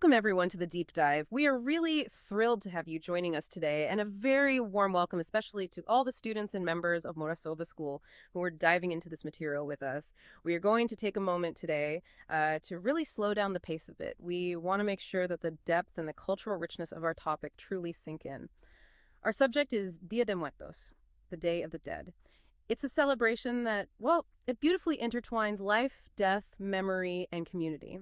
Welcome, everyone, to the deep dive. We are really thrilled to have you joining us today, and a very warm welcome, especially to all the students and members of Morasova School who are diving into this material with us. We are going to take a moment today to really slow down the pace a bit. We want to make sure that the depth and the cultural richness of our topic truly sink in. Our subject is Día de Muertos, the Day of the Dead. It's a celebration that, well, it beautifully intertwines life, death, memory, and community.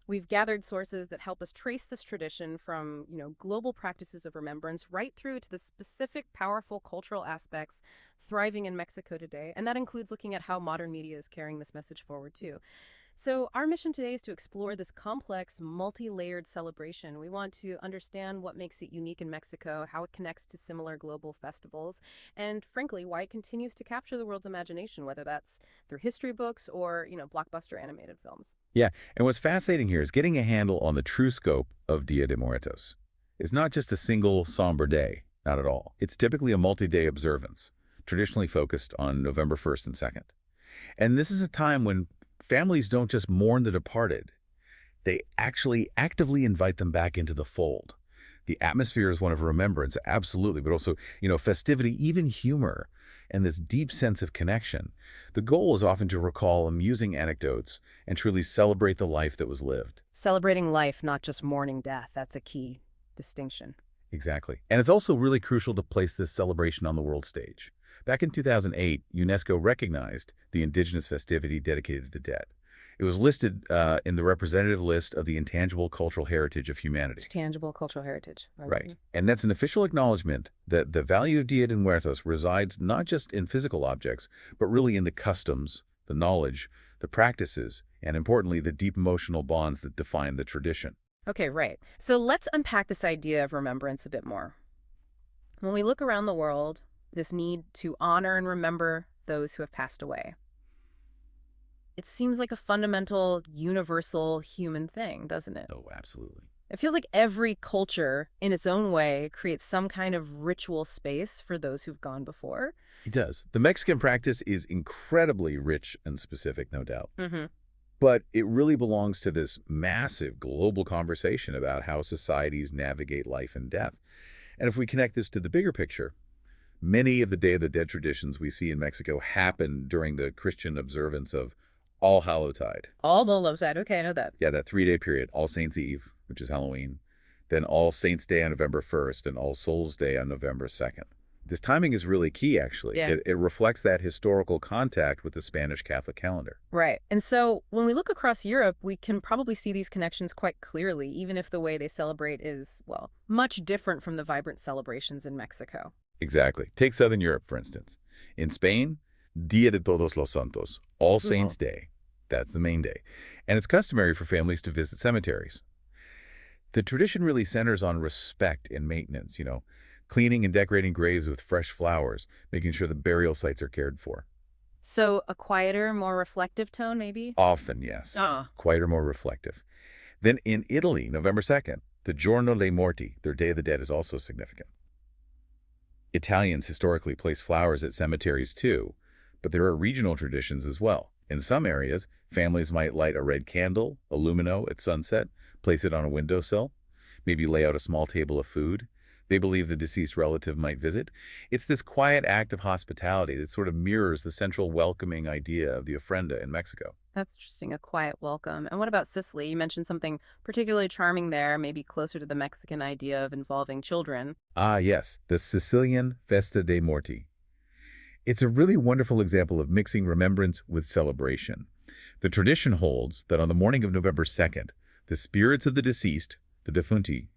We've gathered sources that help us trace this tradition from, global practices of remembrance right through to the specific, powerful cultural aspects thriving in Mexico today. And that includes looking at how modern media is carrying this message forward, too. So our mission today is to explore this complex, multi-layered celebration. We want to understand what makes it unique in Mexico, how it connects to similar global festivals, and frankly, why it continues to capture the world's imagination, whether that's through history books or, blockbuster animated films. Yeah, and what's fascinating here is getting a handle on the true scope of Dia de Muertos. It's not just a single somber day, not at all. It's typically a multi-day observance, traditionally focused on November 1st and 2nd. And this is a time when families don't just mourn the departed, they actually actively invite them back into the fold. The atmosphere is one of remembrance, absolutely, but also, festivity, even humor, and this deep sense of connection. The goal is often to recall amusing anecdotes and truly celebrate the life that was lived. Celebrating life, not just mourning death. That's a key distinction. Exactly. And it's also really crucial to place this celebration on the world stage. Back in 2008, UNESCO recognized the indigenous festivity dedicated to the dead. It was listed in the representative list of the intangible cultural heritage of humanity. It's tangible cultural heritage. Right. And that's an official acknowledgement that the value of Dia de Muertos resides not just in physical objects, but really in the customs, the knowledge, the practices, and importantly, the deep emotional bonds that define the tradition. Okay, right. So let's unpack this idea of remembrance a bit more. When we look around the world, this need to honor and remember those who have passed away, it seems like a fundamental, universal human thing, doesn't it? Oh, absolutely. It feels like every culture, in its own way, creates some kind of ritual space for those who've gone before. It does. The Mexican practice is incredibly rich and specific, no doubt. Mm-hmm. But it really belongs to this massive global conversation about how societies navigate life and death. And if we connect this to the bigger picture, many of the Day of the Dead traditions we see in Mexico happen during the Christian observance of All Hallowtide. All loves that. Okay, I know that. Yeah, that 3-day period, All Saints' Eve, which is Halloween, then All Saints' Day on November 1st, and All Souls' Day on November 2nd. This timing is really key, actually. Yeah. It reflects that historical contact with the Spanish Catholic calendar. Right. And so when we look across Europe, we can probably see these connections quite clearly, even if the way they celebrate is, well, much different from the vibrant celebrations in Mexico. Exactly. Take Southern Europe, for instance. In Spain, Dia de Todos los Santos, All Saints' Day. That's the main day. And it's customary for families to visit cemeteries. The tradition really centers on respect and maintenance, cleaning and decorating graves with fresh flowers, making sure the burial sites are cared for. So a quieter, more reflective tone, maybe? Often, yes. Ah. Quieter, more reflective. Then in Italy, November 2nd, the Giorno dei Morti, their Day of the Dead, is also significant. Italians historically place flowers at cemeteries too, but there are regional traditions as well. In some areas, families might light a red candle, a lumino at sunset, place it on a windowsill, maybe lay out a small table of food. They believe the deceased relative might visit. It's this quiet act of hospitality that sort of mirrors the central welcoming idea of the ofrenda in Mexico. That's interesting, a quiet welcome. And what about Sicily? You mentioned something particularly charming there, maybe closer to the Mexican idea of involving children. Ah, yes, the Sicilian Festa dei Morti. It's a really wonderful example of mixing remembrance with celebration. The tradition holds that on the morning of November 2nd, the spirits of the deceased, the defunti,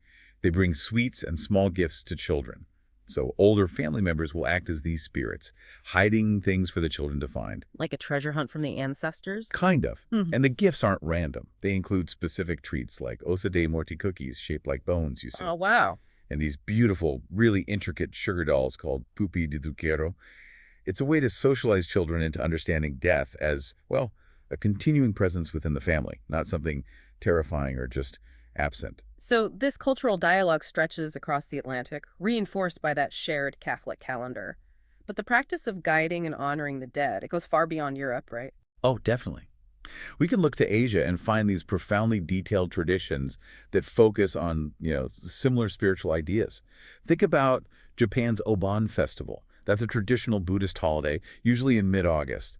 they bring sweets and small gifts to children. So older family members will act as these spirits, hiding things for the children to find. Like a treasure hunt from the ancestors? Kind of. Mhm. And the gifts aren't random. They include specific treats like Osa de Morti cookies shaped like bones, you see. Oh, wow. And these beautiful, really intricate sugar dolls called pupi de zucchero. It's a way to socialize children into understanding death as, well, a continuing presence within the family, not something terrifying or just absent. So this cultural dialogue stretches across the Atlantic, reinforced by that shared Catholic calendar. But the practice of guiding and honoring the dead, it goes far beyond Europe, right? Oh, definitely. We can look to Asia and find these profoundly detailed traditions that focus on, similar spiritual ideas. Think about Japan's Obon Festival. That's a traditional Buddhist holiday, usually in mid-August.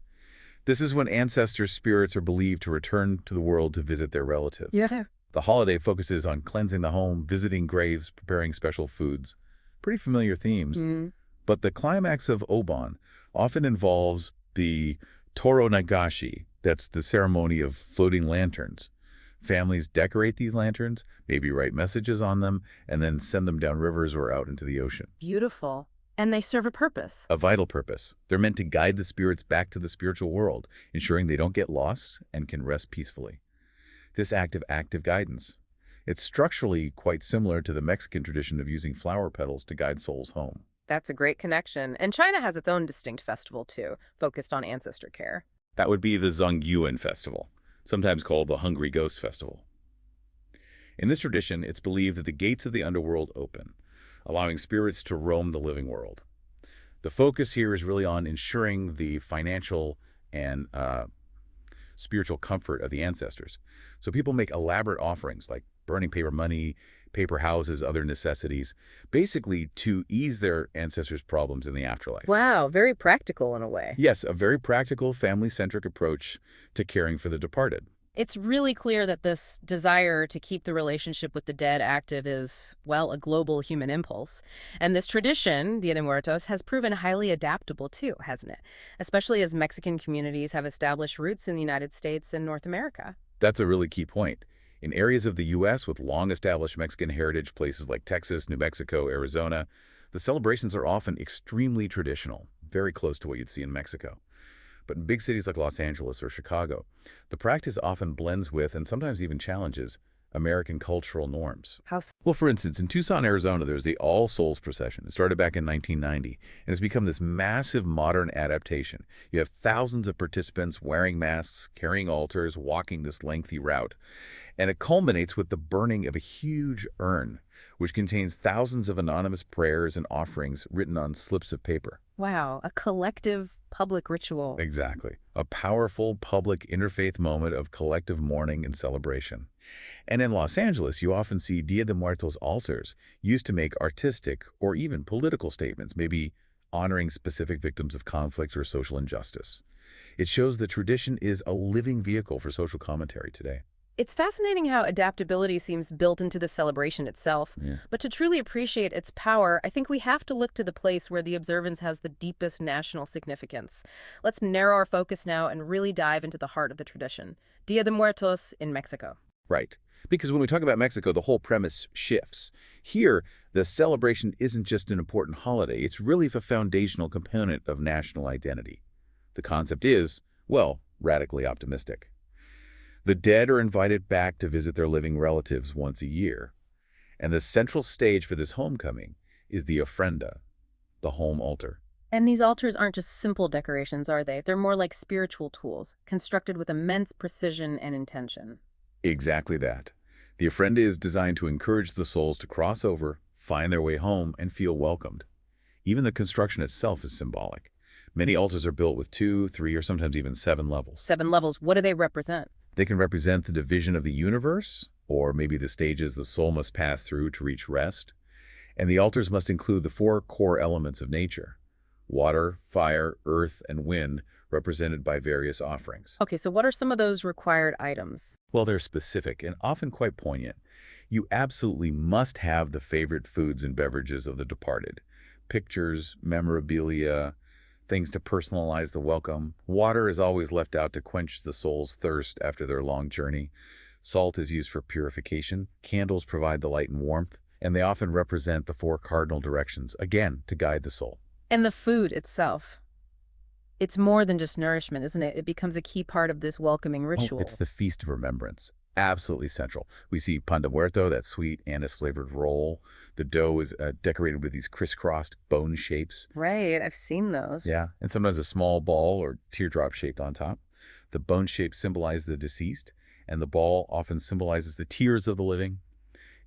This is when ancestors' spirits are believed to return to the world to visit their relatives. Yeah. The holiday focuses on cleansing the home, visiting graves, preparing special foods. Pretty familiar themes. Mm. But the climax of Obon often involves the Toro Nagashi. That's the ceremony of floating lanterns. Families decorate these lanterns, maybe write messages on them, and then send them down rivers or out into the ocean. Beautiful. And they serve a purpose. A vital purpose. They're meant to guide the spirits back to the spiritual world, ensuring they don't get lost and can rest peacefully. This active guidance. It's structurally quite similar to the Mexican tradition of using flower petals to guide souls home. That's a great connection. And China has its own distinct festival, too, focused on ancestor care. That would be the Zongyuan Festival, sometimes called the Hungry Ghost Festival. In this tradition, it's believed that the gates of the underworld open, allowing spirits to roam the living world. The focus here is really on ensuring the financial and spiritual comfort of the ancestors. So people make elaborate offerings like burning paper money, paper houses, other necessities, basically to ease their ancestors' problems in the afterlife. Wow, very practical in a way. Yes, a very practical, family-centric approach to caring for the departed. It's really clear that this desire to keep the relationship with the dead active is, well, a global human impulse. And this tradition, Dia de Muertos, has proven highly adaptable too, hasn't it? Especially as Mexican communities have established roots in the United States and North America. That's a really key point. In areas of the U.S. with long-established Mexican heritage, places like Texas, New Mexico, Arizona, the celebrations are often extremely traditional, very close to what you'd see in Mexico. But in big cities like Los Angeles or Chicago, the practice often blends with and sometimes even challenges American cultural norms. Well, for instance, in Tucson, Arizona, there's the All Souls procession. It started back in 1990, and it's become this massive modern adaptation. You have thousands of participants wearing masks, carrying altars, walking this lengthy route. And it culminates with the burning of a huge urn, which contains thousands of anonymous prayers and offerings written on slips of paper. Wow, a collective public ritual. Exactly. A powerful public interfaith moment of collective mourning and celebration. And in Los Angeles, you often see Dia de Muertos altars used to make artistic or even political statements, maybe honoring specific victims of conflict or social injustice. It shows the tradition is a living vehicle for social commentary today. It's fascinating how adaptability seems built into the celebration itself. Yeah. But to truly appreciate its power, I think we have to look to the place where the observance has the deepest national significance. Let's narrow our focus now and really dive into the heart of the tradition. Dia de Muertos in Mexico. Right. Because when we talk about Mexico, the whole premise shifts. Here, the celebration isn't just an important holiday. It's really the foundational component of national identity. The concept is, well, radically optimistic. The dead are invited back to visit their living relatives once a year. And the central stage for this homecoming is the ofrenda, the home altar. And these altars aren't just simple decorations, are they? They're more like spiritual tools, constructed with immense precision and intention. Exactly that. The ofrenda is designed to encourage the souls to cross over, find their way home, and feel welcomed. Even the construction itself is symbolic. Many altars are built with 2, 3, or sometimes even 7 levels. 7 levels, what do they represent? They can represent the division of the universe, or maybe the stages the soul must pass through to reach rest. And the altars must include the 4 core elements of nature: water, fire, earth, and wind, represented by various offerings. Okay, so what are some of those required items? Well, they're specific and often quite poignant. You absolutely must have the favorite foods and beverages of the departed. Pictures, memorabilia, things to personalize the welcome. Water is always left out to quench the soul's thirst after their long journey. Salt is used for purification. Candles provide the light and warmth, and they often represent the 4 cardinal directions, again, to guide the soul. And the food itself. It's more than just nourishment, isn't it? It becomes a key part of this welcoming ritual. It's the Feast of Remembrance. Absolutely central. We see pan de muerto, that sweet anise-flavored roll. The dough is decorated with these crisscrossed bone shapes. Right, I've seen those. Yeah, and sometimes a small ball or teardrop shaped on top. The bone shapes symbolize the deceased, and the ball often symbolizes the tears of the living.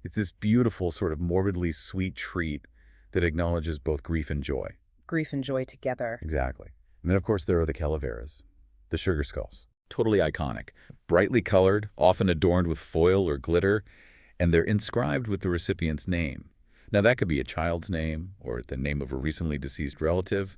It's this beautiful, sort of morbidly sweet treat that acknowledges both grief and joy. Grief and joy together. Exactly. And then, of course, there are the calaveras, the sugar skulls. totally iconic. Brightly colored, often adorned with foil or glitter, and they're inscribed with the recipient's name. Now, that could be a child's name or the name of a recently deceased relative,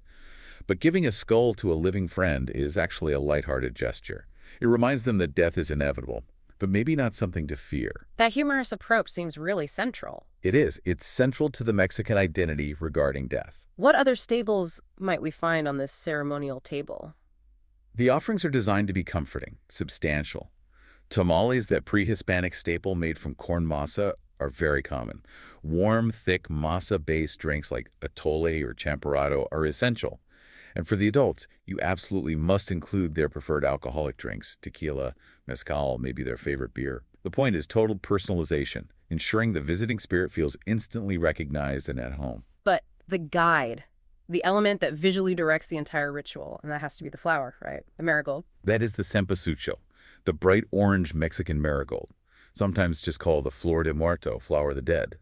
but giving a skull to a living friend is actually a lighthearted gesture. It reminds them that death is inevitable, but maybe not something to fear. That humorous approach seems really central. It is. It's central to the Mexican identity regarding death. What other staples might we find on this ceremonial table? The offerings are designed to be comforting, substantial. Tamales, that pre-Hispanic staple made from corn masa, are very common. Warm, thick masa-based drinks like atole or champurrado are essential. And for the adults, you absolutely must include their preferred alcoholic drinks, tequila, mezcal, maybe their favorite beer. The point is total personalization, ensuring the visiting spirit feels instantly recognized and at home. But the guide, the element that visually directs the entire ritual, and that has to be the flower, right? The marigold. That is the cempasúchil, the bright orange Mexican marigold, sometimes just called the flor de muerto, flower of the dead.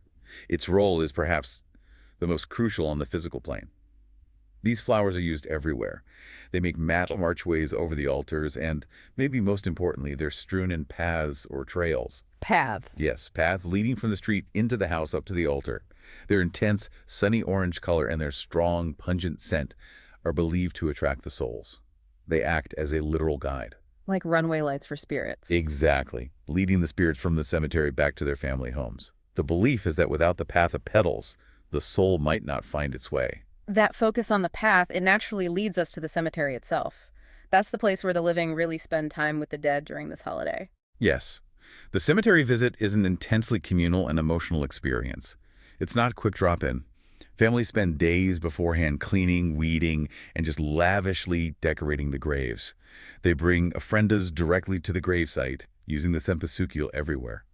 Its role is perhaps the most crucial on the physical plane. These flowers are used everywhere. They make metal archways over the altars, and maybe most importantly, they're strewn in paths or trails. Paths. Yes, paths leading from the street into the house up to the altar. Their intense, sunny orange color and their strong, pungent scent are believed to attract the souls. They act as a literal guide. Like runway lights for spirits. Exactly, leading the spirits from the cemetery back to their family homes. The belief is that without the path of petals, the soul might not find its way. That focus on the path, it naturally leads us to the cemetery itself. That's the place where the living really spend time with the dead during this holiday. Yes, the cemetery visit is an intensely communal and emotional experience. It's not a quick drop-in. Families spend days beforehand cleaning, weeding, and just lavishly decorating the graves. They bring ofrendas directly to the gravesite, using the cempasúchil everywhere.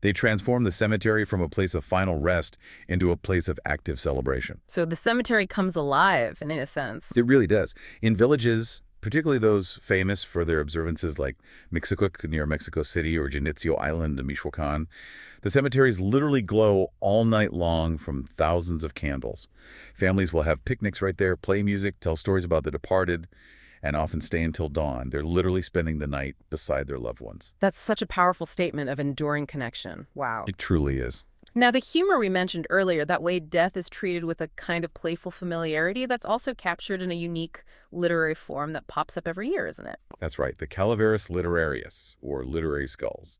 They transform the cemetery from a place of final rest into a place of active celebration. So the cemetery comes alive, in a sense. It really does. In villages, particularly those famous for their observances like Mixcoac near Mexico City or Janitzio Island in Michoacan, the cemeteries literally glow all night long from thousands of candles. Families will have picnics right there, play music, tell stories about the departed, and often stay until dawn. They're literally spending the night beside their loved ones. That's such a powerful statement of enduring connection. Wow. It truly is. Now, the humor we mentioned earlier, that way death is treated with a kind of playful familiarity, that's also captured in a unique literary form that pops up every year, isn't it? That's right, the Calaveras Literarius, or literary skulls.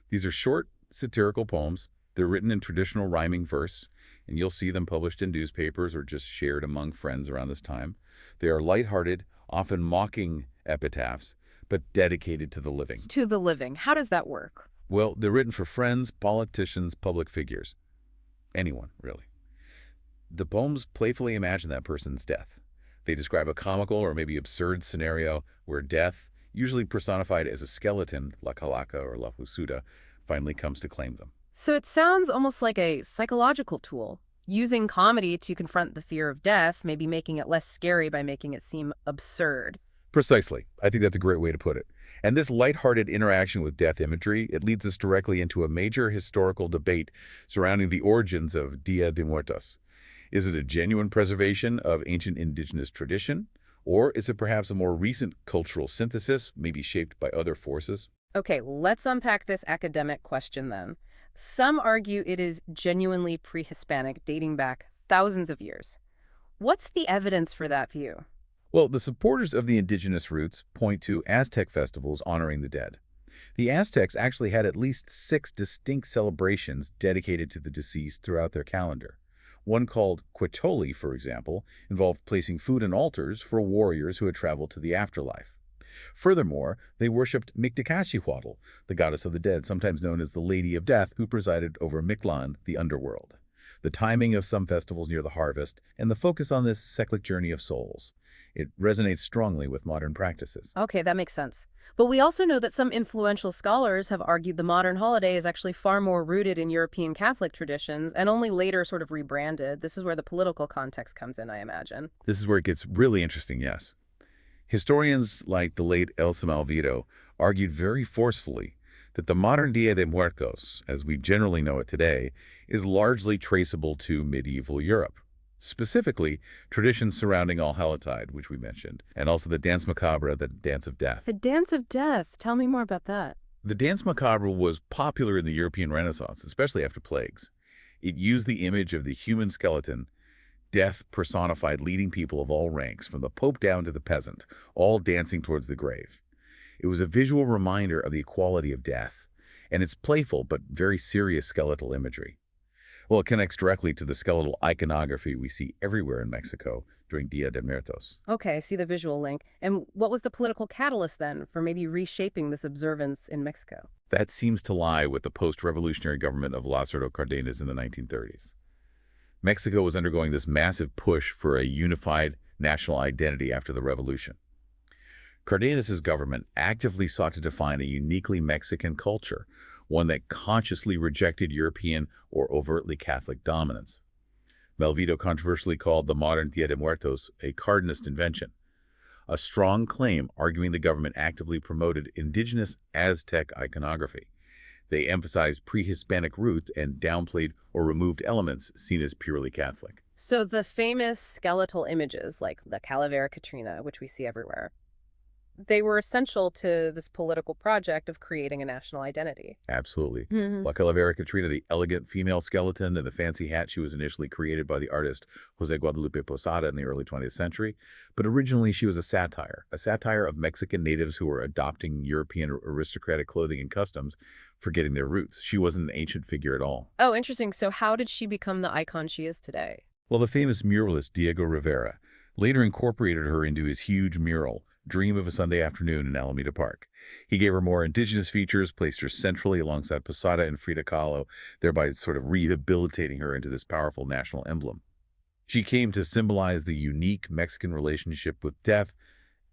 These are short, satirical poems. They're written in traditional rhyming verse, and you'll see them published in newspapers or just shared among friends around this time. They are lighthearted, often mocking epitaphs, but dedicated to the living. To the living. How does that work? Well, they're written for friends, politicians, public figures. Anyone, really. The poems playfully imagine that person's death. They describe a comical or maybe absurd scenario where death, usually personified as a skeleton, la calaca or la husuda, finally comes to claim them. So it sounds almost like a psychological tool, using comedy to confront the fear of death, maybe making it less scary by making it seem absurd. Precisely. I think that's a great way to put it. And this lighthearted interaction with death imagery, it leads us directly into a major historical debate surrounding the origins of Día de Muertos. Is it a genuine preservation of ancient indigenous tradition? Or is it perhaps a more recent cultural synthesis, maybe shaped by other forces? Okay, let's unpack this academic question then. Some argue it is genuinely pre-Hispanic, dating back thousands of years. What's the evidence for that view? Well, the supporters of the indigenous roots point to Aztec festivals honoring the dead. The Aztecs actually had at least 6 distinct celebrations dedicated to the deceased throughout their calendar. One called Quecholi, for example, involved placing food on altars for warriors who had traveled to the afterlife. Furthermore, they worshipped Mictlantecuhtli, the goddess of the dead, sometimes known as the Lady of Death, who presided over Mictlan, the underworld. The timing of some festivals near the harvest, and the focus on this cyclic journey of souls. It resonates strongly with modern practices. Okay, that makes sense. But we also know that some influential scholars have argued the modern holiday is actually far more rooted in European Catholic traditions and only later sort of rebranded. This is where the political context comes in, I imagine. This is where it gets really interesting, yes. Historians like the late Elsa Malvido argued very forcefully that the modern Dia de Muertos, as we generally know it today, is largely traceable to medieval Europe. Specifically, traditions surrounding All Hallowtide, which we mentioned, and also the Dance Macabre, the Dance of Death. The Dance of Death. Tell me more about that. The Dance Macabre was popular in the European Renaissance, especially after plagues. It used the image of the human skeleton, death personified, leading people of all ranks, from the Pope down to the peasant, all dancing towards the grave. It was a visual reminder of the equality of death, and its playful but very serious skeletal imagery. Well, it connects directly to the skeletal iconography we see everywhere in Mexico during Dia de Muertos. Okay, I see the visual link. And what was the political catalyst then for maybe reshaping this observance in Mexico? That seems to lie with the post-revolutionary government of Lázaro Cárdenas in the 1930s. Mexico was undergoing this massive push for a unified national identity after the revolution. Cardenas's government actively sought to define a uniquely Mexican culture, one that consciously rejected European or overtly Catholic dominance. Melvito controversially called the modern Dia de Muertos a Cardenist invention, a strong claim arguing the government actively promoted indigenous Aztec iconography. They emphasized pre-Hispanic roots and downplayed or removed elements seen as purely Catholic. So the famous skeletal images, like the Calavera Catrina, which we see everywhere, they were essential to this political project of creating a national identity. Absolutely. Hmm. La Calavera Catrina, the elegant female skeleton and the fancy hat, she was initially created by the artist Jose Guadalupe Posada in the early 20th century, but originally she was a satire of Mexican natives who were adopting European aristocratic clothing and customs, forgetting their roots. She wasn't an ancient figure at all. Oh, interesting. So how did she become the icon she is today? Well, the famous muralist Diego Rivera later incorporated her into his huge mural, Dream of a Sunday Afternoon in Alameda Park. He gave her more indigenous features, placed her centrally alongside Posada and Frida Kahlo, thereby sort of rehabilitating her into this powerful national emblem. She came to symbolize the unique Mexican relationship with death,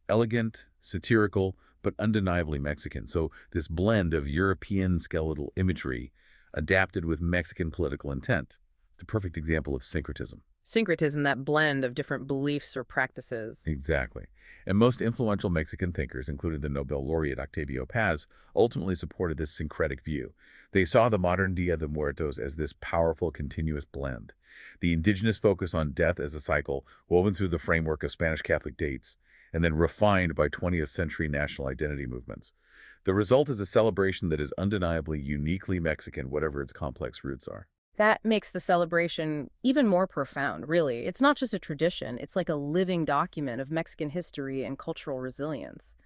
elegant, satirical, but undeniably Mexican. So this blend of European skeletal imagery adapted with Mexican political intent. The perfect example of syncretism. Syncretism, that blend of different beliefs or practices. Exactly. And most influential Mexican thinkers, including the Nobel laureate Octavio Paz, ultimately supported this syncretic view. They saw the modern Dia de Muertos as this powerful, continuous blend. The indigenous focus on death as a cycle, woven through the framework of Spanish Catholic dates, and then refined by 20th century national identity movements. The result is a celebration that is undeniably uniquely Mexican, whatever its complex roots are. That makes the celebration even more profound, really. It's not just a tradition, it's like a living document of Mexican history and cultural resilience.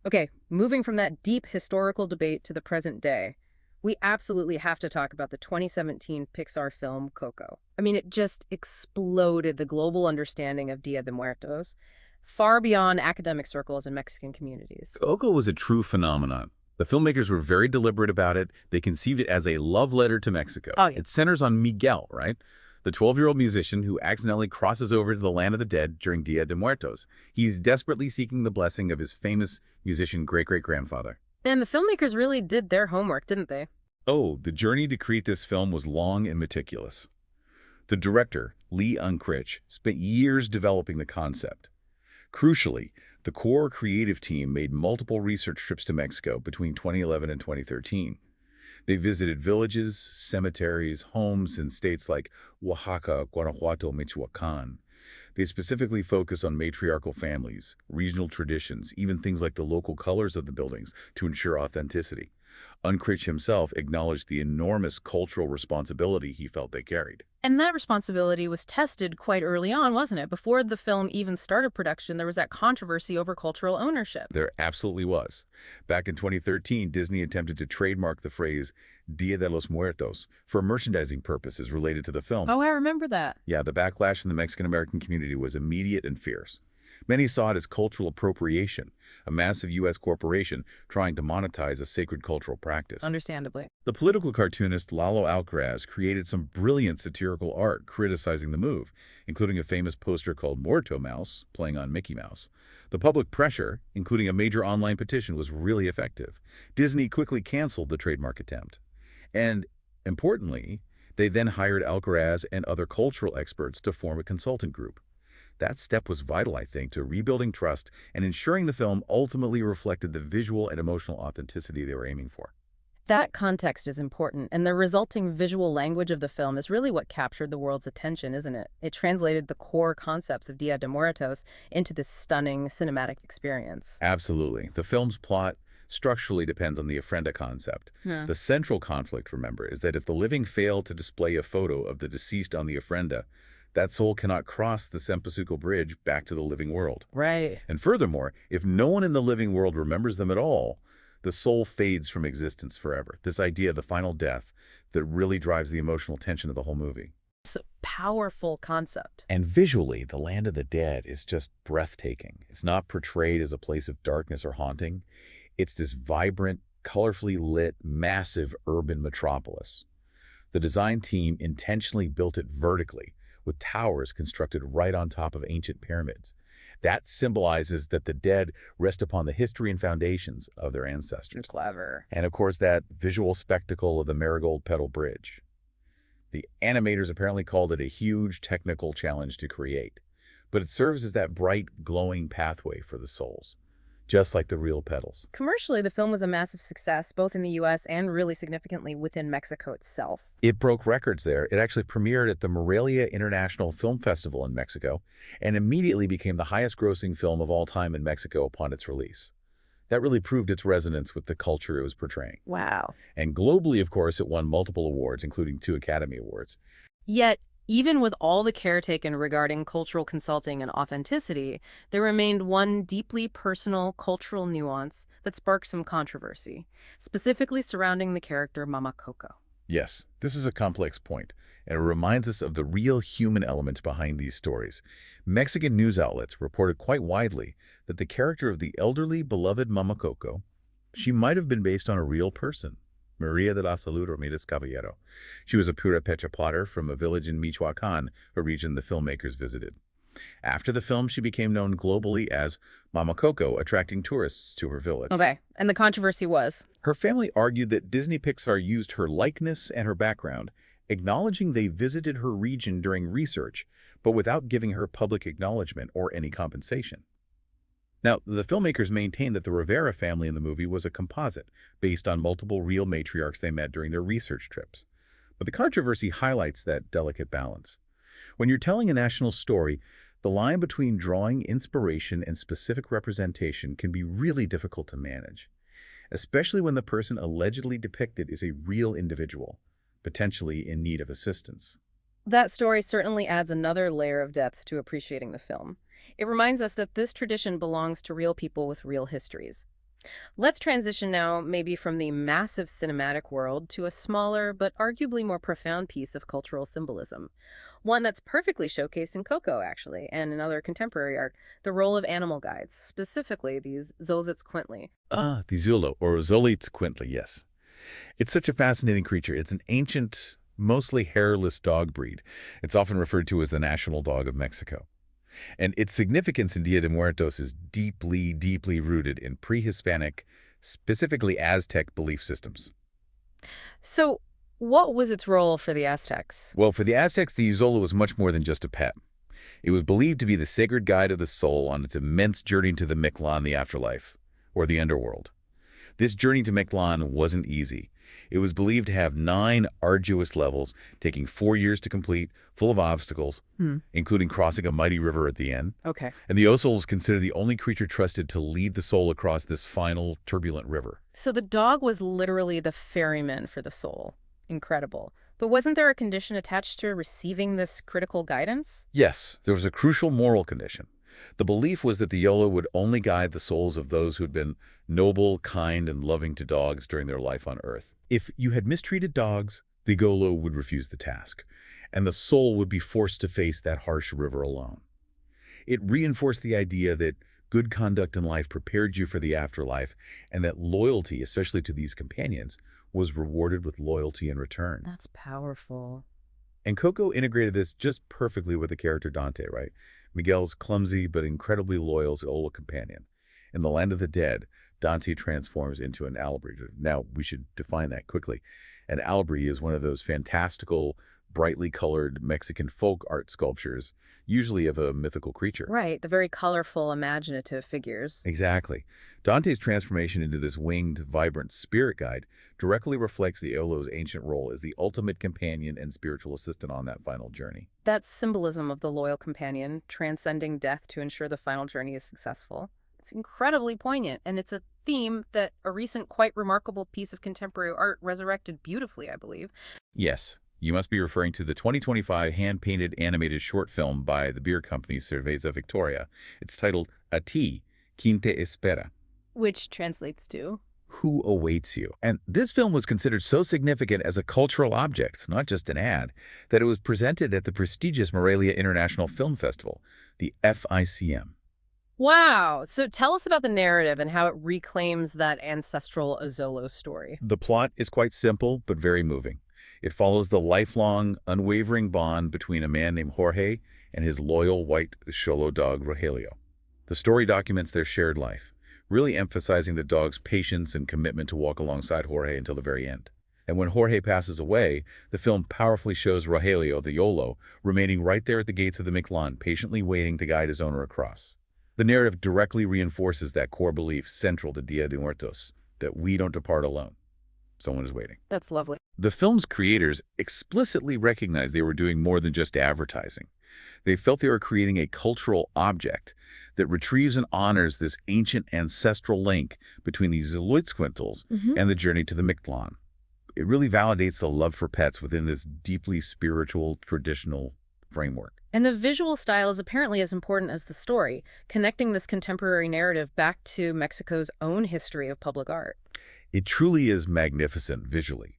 Okay, moving from that deep historical debate to the present day, we absolutely have to talk about the 2017 Pixar film Coco. I mean, it just exploded the global understanding of Dia de Muertos, far beyond academic circles and Mexican communities. Coco was a true phenomenon. The filmmakers were very deliberate about it. They conceived it as a love letter to Mexico. Oh, yeah. It centers on Miguel, right? The 12-year-old musician who accidentally crosses over to the land of the dead during Dia de Muertos. He's desperately seeking the blessing of his famous musician great-great-grandfather. And the filmmakers really did their homework, didn't they? Oh, the journey to create this film was long and meticulous. The director, Lee Unkrich, spent years developing the concept. Crucially, the core creative team made multiple research trips to Mexico between 2011 and 2013. They visited villages, cemeteries, homes in states like Oaxaca, Guanajuato, Michoacan. They specifically focused on matriarchal families, regional traditions, even things like the local colors of the buildings to ensure authenticity. Unkrich himself acknowledged the enormous cultural responsibility he felt they carried. And that responsibility was tested quite early on, wasn't it? Before the film even started production, there was that controversy over cultural ownership. There absolutely was. Back in 2013, Disney attempted to trademark the phrase Dia de los Muertos for merchandising purposes related to the film. Oh, I remember that. Yeah, the backlash in the Mexican-American community was immediate and fierce. Many saw it as cultural appropriation, a massive U.S. corporation trying to monetize a sacred cultural practice. Understandably. The political cartoonist Lalo Alcaraz created some brilliant satirical art criticizing the move, including a famous poster called Muerto Mouse, playing on Mickey Mouse. The public pressure, including a major online petition, was really effective. Disney quickly canceled the trademark attempt. And, importantly, they then hired Alcaraz and other cultural experts to form a consultant group. That step was vital, I think, to rebuilding trust and ensuring the film ultimately reflected the visual and emotional authenticity they were aiming for. That context is important, and the resulting visual language of the film is really what captured the world's attention, isn't it? It translated the core concepts of Dia de Muertos into this stunning cinematic experience. Absolutely. The film's plot structurally depends on the ofrenda concept. Yeah. The central conflict, remember, is that if the living fail to display a photo of the deceased on the ofrenda, that soul cannot cross the Sempasuco Bridge back to the living world. Right. And furthermore, if no one in the living world remembers them at all, the soul fades from existence forever. This idea of the final death that really drives the emotional tension of the whole movie. It's a powerful concept. And visually, the land of the dead is just breathtaking. It's not portrayed as a place of darkness or haunting. It's this vibrant, colorfully lit, massive urban metropolis. The design team intentionally built it vertically, with towers constructed right on top of ancient pyramids. That symbolizes that the dead rest upon the history and foundations of their ancestors. Clever. And of course, that visual spectacle of the Marigold Petal Bridge. The animators apparently called it a huge technical challenge to create, but it serves as that bright, glowing pathway for the souls, just like the real petals. Commercially, the film was a massive success, both in the US and really significantly within Mexico itself. It broke records there. It actually premiered at the Morelia International Film Festival in Mexico and immediately became the highest-grossing film of all time in Mexico upon its release. That really proved its resonance with the culture it was portraying. Wow. And globally, of course, it won multiple awards, including 2 Academy Awards. Yet, even with all the care taken regarding cultural consulting and authenticity, there remained one deeply personal cultural nuance that sparked some controversy, specifically surrounding the character Mama Coco. Yes, this is a complex point, and it reminds us of the real human element behind these stories. Mexican news outlets reported quite widely that the character of the elderly, beloved Mama Coco, she might have been based on a real person, Maria de la Salud Ramirez Caballero. She was a purépecha plotter from a village in Michoacán, a region the filmmakers visited. After the film, she became known globally as Mama Coco, attracting tourists to her village. Okay, and the controversy was? Her family argued that Disney Pixar used her likeness and her background, acknowledging they visited her region during research, but without giving her public acknowledgement or any compensation. Now, the filmmakers maintained that the Rivera family in the movie was a composite, based on multiple real matriarchs they met during their research trips. But the controversy highlights that delicate balance. When you're telling a national story, the line between drawing inspiration and specific representation can be really difficult to manage, especially when the person allegedly depicted is a real individual, potentially in need of assistance. That story certainly adds another layer of depth to appreciating the film. It reminds us that this tradition belongs to real people with real histories. Let's transition now, maybe from the massive cinematic world to a smaller but arguably more profound piece of cultural symbolism. One that's perfectly showcased in Coco, actually, and in other contemporary art, the role of animal guides, specifically these Xolo. The Xolo, or Xolitzcuintli, yes. It's such a fascinating creature. It's an ancient, mostly hairless dog breed. It's often referred to as the national dog of Mexico. And its significance in Dia de Muertos is deeply, deeply rooted in pre-Hispanic, specifically Aztec belief systems. So, what was its role for the Aztecs? Well, for the Aztecs, the Xolo was much more than just a pet. It was believed to be the sacred guide of the soul on its immense journey to the Mictlan, the afterlife, or the underworld. This journey to Mictlan wasn't easy. It was believed to have 9 arduous levels, taking 4 years to complete, full of obstacles, including crossing a mighty river at the end. Okay. And the Xolo is considered the only creature trusted to lead the soul across this final, turbulent river. So the dog was literally the ferryman for the soul. Incredible. But wasn't there a condition attached to receiving this critical guidance? Yes, there was a crucial moral condition. The belief was that the Xolo would only guide the souls of those who had been noble, kind, and loving to dogs during their life on Earth. If you had mistreated dogs, the Xolo would refuse the task, and the soul would be forced to face that harsh river alone. It reinforced the idea that good conduct in life prepared you for the afterlife, and that loyalty, especially to these companions, was rewarded with loyalty in return. That's powerful. And Coco integrated this just perfectly with the character Dante, right? Miguel's clumsy but incredibly loyal Xolo companion. In the land of the dead, Dante transforms into an alabri. Now, we should define that quickly. An alabri is one of those fantastical, brightly colored Mexican folk art sculptures usually of a mythical creature. Right, the very colorful, imaginative figures. Exactly. Dante's transformation into this winged, vibrant spirit guide directly reflects the Xolo's ancient role as the ultimate companion and spiritual assistant on that final journey. That symbolism of the loyal companion, transcending death to ensure the final journey is successful. It's incredibly poignant, and it's a theme that a recent, quite remarkable piece of contemporary art resurrected beautifully, I believe. Yes, you must be referring to the 2025 hand-painted animated short film by the beer company Cerveza Victoria. It's titled A Ti, Quien te espera? Which translates to? Who awaits you? And this film was considered so significant as a cultural object, not just an ad, that it was presented at the prestigious Morelia International Film Festival, the FICM. Wow! So tell us about the narrative and how it reclaims that ancestral Xolo story. The plot is quite simple, but very moving. It follows the lifelong, unwavering bond between a man named Jorge and his loyal white Xolo dog, Rogelio. The story documents their shared life, really emphasizing the dog's patience and commitment to walk alongside Jorge until the very end. And when Jorge passes away, the film powerfully shows Rogelio, the Xolo, remaining right there at the gates of the Mictlan, patiently waiting to guide his owner across. The narrative directly reinforces that core belief central to Dia de Muertos, that we don't depart alone. Someone is waiting. That's lovely. The film's creators explicitly recognized they were doing more than just advertising. They felt they were creating a cultural object that retrieves and honors this ancient ancestral link between the Xoloitzcuintles and the journey to the Mictlan. It really validates the love for pets within this deeply spiritual, traditional framework. And the visual style is apparently as important as the story, connecting this contemporary narrative back to Mexico's own history of public art. It truly is magnificent visually.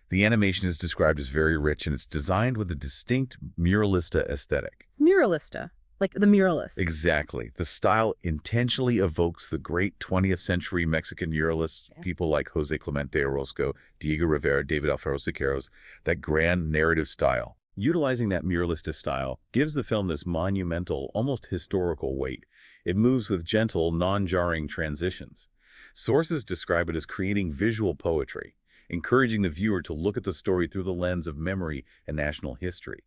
The animation is described as very rich, and it's designed with a distinct muralista aesthetic. Muralista, like the muralist. Exactly. The style intentionally evokes the great 20th century Mexican muralists, people like Jose Clemente Orozco, Diego Rivera, David Alfaro Siqueiros, that grand narrative style. Utilizing that muralista style gives the film this monumental, almost historical weight. It moves with gentle, non-jarring transitions. Sources describe it as creating visual poetry, encouraging the viewer to look at the story through the lens of memory and national history.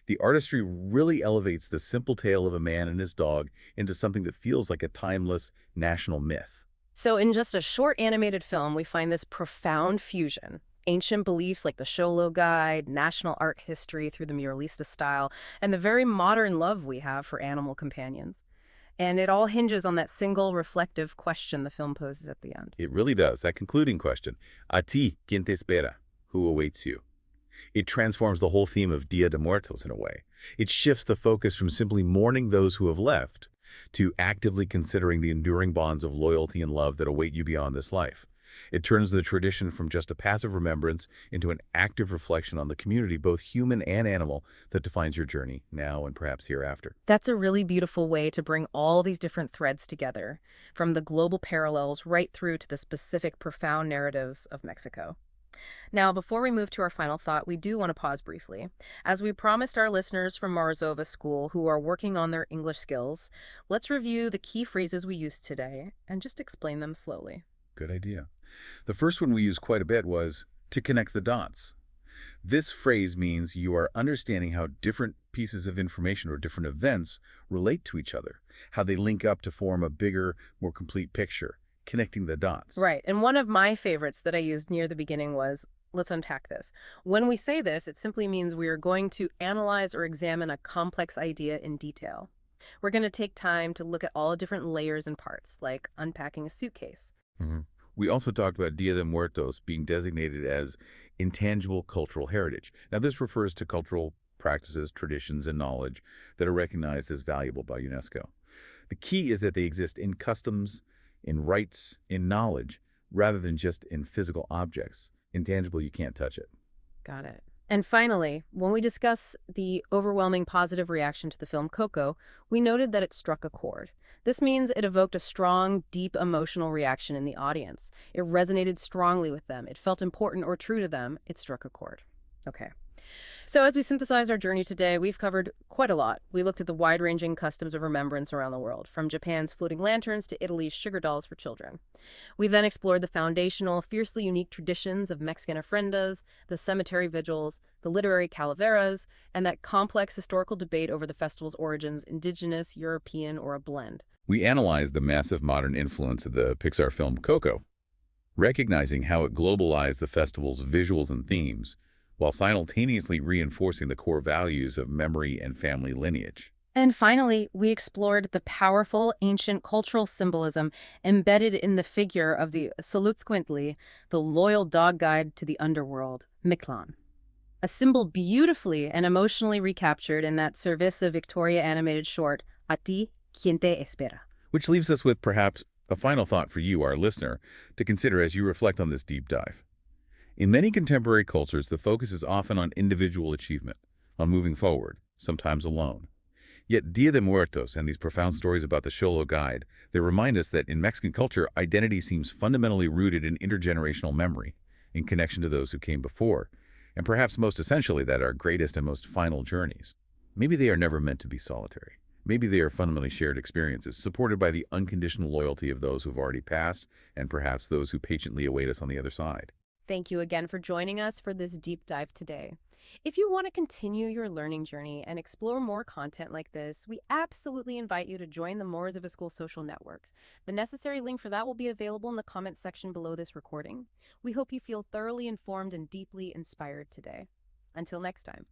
The artistry really elevates the simple tale of a man and his dog into something that feels like a timeless national myth. So in just a short animated film, we find this profound fusion. Ancient beliefs like the Xolo Guide, national art history through the muralista style, and the very modern love we have for animal companions. And it all hinges on that single reflective question the film poses at the end. It really does. That concluding question, A ti, quien te espera? Who awaits you? It transforms the whole theme of Dia de Muertos in a way. It shifts the focus from simply mourning those who have left to actively considering the enduring bonds of loyalty and love that await you beyond this life. It turns the tradition from just a passive remembrance into an active reflection on the community, both human and animal, that defines your journey now and perhaps hereafter. That's a really beautiful way to bring all these different threads together, from the global parallels right through to the specific profound narratives of Mexico. Now, before we move to our final thought, we do want to pause briefly. As we promised our listeners from Morozova School who are working on their English skills, let's review the key phrases we used today and just explain them slowly. Good idea. The first one we used quite a bit was to connect the dots. This phrase means you are understanding how different pieces of information or different events relate to each other, how they link up to form a bigger, more complete picture, connecting the dots. Right. And one of my favorites that I used near the beginning was, let's unpack this. When we say this, it simply means we are going to analyze or examine a complex idea in detail. We're going to take time to look at all the different layers and parts, like unpacking a suitcase. We also talked about Dia de Muertos being designated as intangible cultural heritage. Now, this refers to cultural practices, traditions, and knowledge that are recognized as valuable by UNESCO. The key is that they exist in customs, in rites, in knowledge, rather than just in physical objects. Intangible, you can't touch it. Got it. And finally, when we discuss the overwhelming positive reaction to the film Coco, we noted that it struck a chord. This means it evoked a strong, deep emotional reaction in the audience. It resonated strongly with them. It felt important or true to them. It struck a chord. Okay. So, as we synthesize our journey today, we've covered quite a lot. We looked at the wide ranging customs of remembrance around the world, from Japan's floating lanterns to Italy's sugar dolls for children. We then explored the foundational, fiercely unique traditions of Mexican ofrendas, the cemetery vigils, the literary calaveras, and that complex historical debate over the festival's origins, indigenous, European, or a blend. We analyzed the massive modern influence of the Pixar film Coco, recognizing how it globalized the festival's visuals and themes, while simultaneously reinforcing the core values of memory and family lineage. And finally, we explored the powerful ancient cultural symbolism embedded in the figure of the Solutzcuintli, the loyal dog guide to the underworld, Mictlan. A symbol beautifully and emotionally recaptured in that Cerveza Victoria animated short, A ti, quien te espera. Which leaves us with perhaps a final thought for you, our listener, to consider as you reflect on this deep dive. In many contemporary cultures, the focus is often on individual achievement, on moving forward, sometimes alone. Yet Dia de Muertos and these profound stories about the Xolo guide, they remind us that in Mexican culture, identity seems fundamentally rooted in intergenerational memory, in connection to those who came before, and perhaps most essentially that our greatest and most final journeys. Maybe they are never meant to be solitary. Maybe they are fundamentally shared experiences, supported by the unconditional loyalty of those who have already passed, and perhaps those who patiently await us on the other side. Thank you again for joining us for this deep dive today. If you want to continue your learning journey and explore more content like this, we absolutely invite you to join the Moors of a School social networks. The necessary link for that will be available in the comments section below this recording. We hope you feel thoroughly informed and deeply inspired today. Until next time.